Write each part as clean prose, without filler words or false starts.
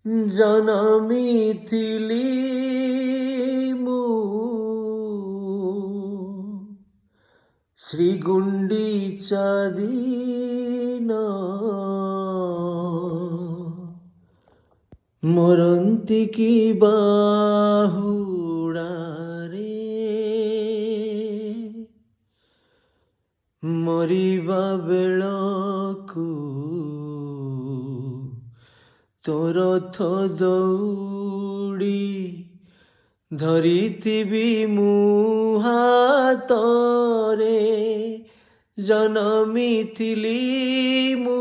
ଜନମିଥିଲି ମୁଁ ଶ୍ରୀଗୁଣ୍ଡିଚା ଦିନ ମରନ୍ତି କି ବାହୁଡ଼ାରେ ମରିବା ବେଳକୁ ତୋର ରଥ ଦଉଡ଼ି ଧରିଥିବି ମୁଁ ହାତରେ ଜନମିଥିଲି ମୁଁ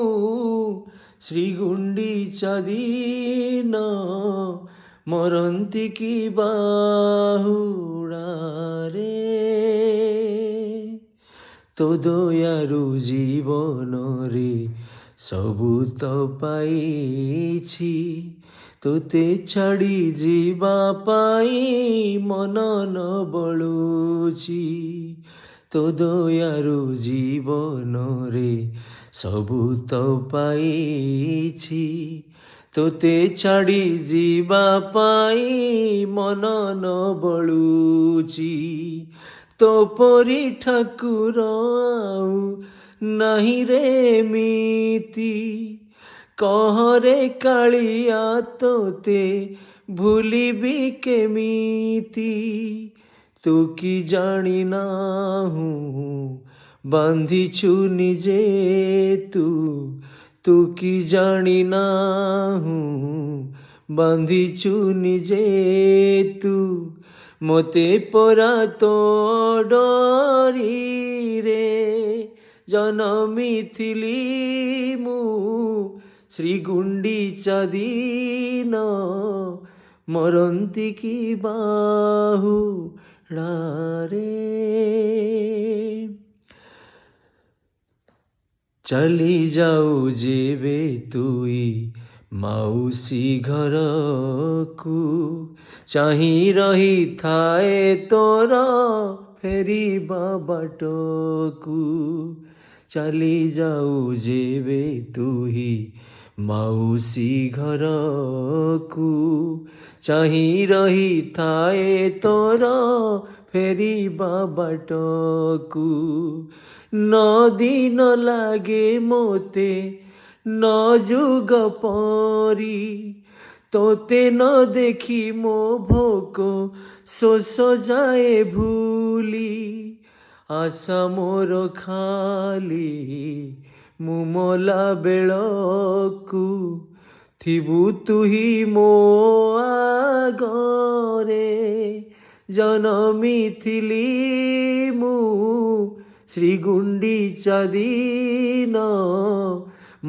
ଶ୍ରୀଗୁଣ୍ଡିଚା ଦିନ ମରନ୍ତି କି ବାହୁଡ଼ାରେ ତୋ ଦୟାରୁ ଜୀବନରେ ସବୁ ତ ପାଇଛି ତୋତେ ଛାଡ଼ି ଯିବା ପାଇଁ ମନ ନ ବଳୁଛି ତୋ ଦୟାରୁ ଜୀବନରେ ସବୁ ତ ପାଇଛି ତୋତେ ଛାଡ଼ି ଯିବା ପାଇଁ ମନ ନ ବଳୁଛି ତୋ ପରି ଠାକୁର ଆଉ ନାହିଁ ରେ ଏମିତି କହରେ କାଳିଆ ତୋତେ ଭୁଲିବି କେମିତି ତୁ କି ଜାଣିନାହୁଁ ବାନ୍ଧିଛୁ ନିଜେ ତୁ କି ଜାଣିନାହୁଁ ବାନ୍ଧିଛୁ ନିଜେ ତୁ ମୋତେ ପରା ତୋ ଡୋରିରେ ଜନମିଥିଲି ମୁଁ ଶ୍ରୀଗୁଣ୍ଡିଚା ଦିନ ମରନ୍ତି କି ବାହୁଡ଼ାରେ ଚାଲି ଯାଉ ଯେବେ ତୁଇ ମାଉସୀ ଘରକୁ ଚାହିଁ ରହିଥାଏ ତୋର ଫେରିବା ବାଟକୁ ଚାଲି ଯାଉ ଯେବେ ତୁହି ମାଉସୀ ଘରକୁ ଚାହିଁ ରହିଥାଏ ତୋର ଫେରିବା ବାଟକୁ ନ ଦିନ ଲାଗେ ମୋତେ ନ ଯୁଗ ପରି ତୋତେ ନ ଦେଖି ମୋ ଭୋକ ଶୋଷ ଯାଏ ଭୁଲି ଆଶା ମୋର ଖାଲି ମୁଁ ମଲା ବେଳକୁ ଥିବୁ ତୁହି ମୋ ଆଗରେ ଜନମିଥିଲି ମୁଁ ଶ୍ରୀଗୁଣ୍ଡିଚା ଦିନ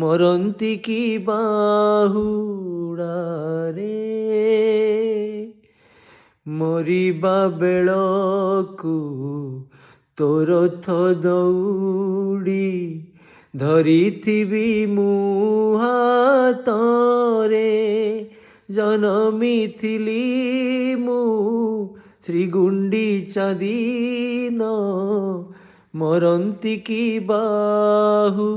ମରନ୍ତି କି ବାହୁଡ଼ାରେ ମରିବା ବେଳକୁ ତୋ ରଥ ଦଉଡ଼ି ଧରିଥିବି ମୁଁ ହାତରେ ଜନମିଥିଲି ମୁଁ ଶ୍ରୀଗୁଣ୍ଡିଚା ଦିନ ମରନ୍ତି କି ବାହୁଡ଼ାରେ।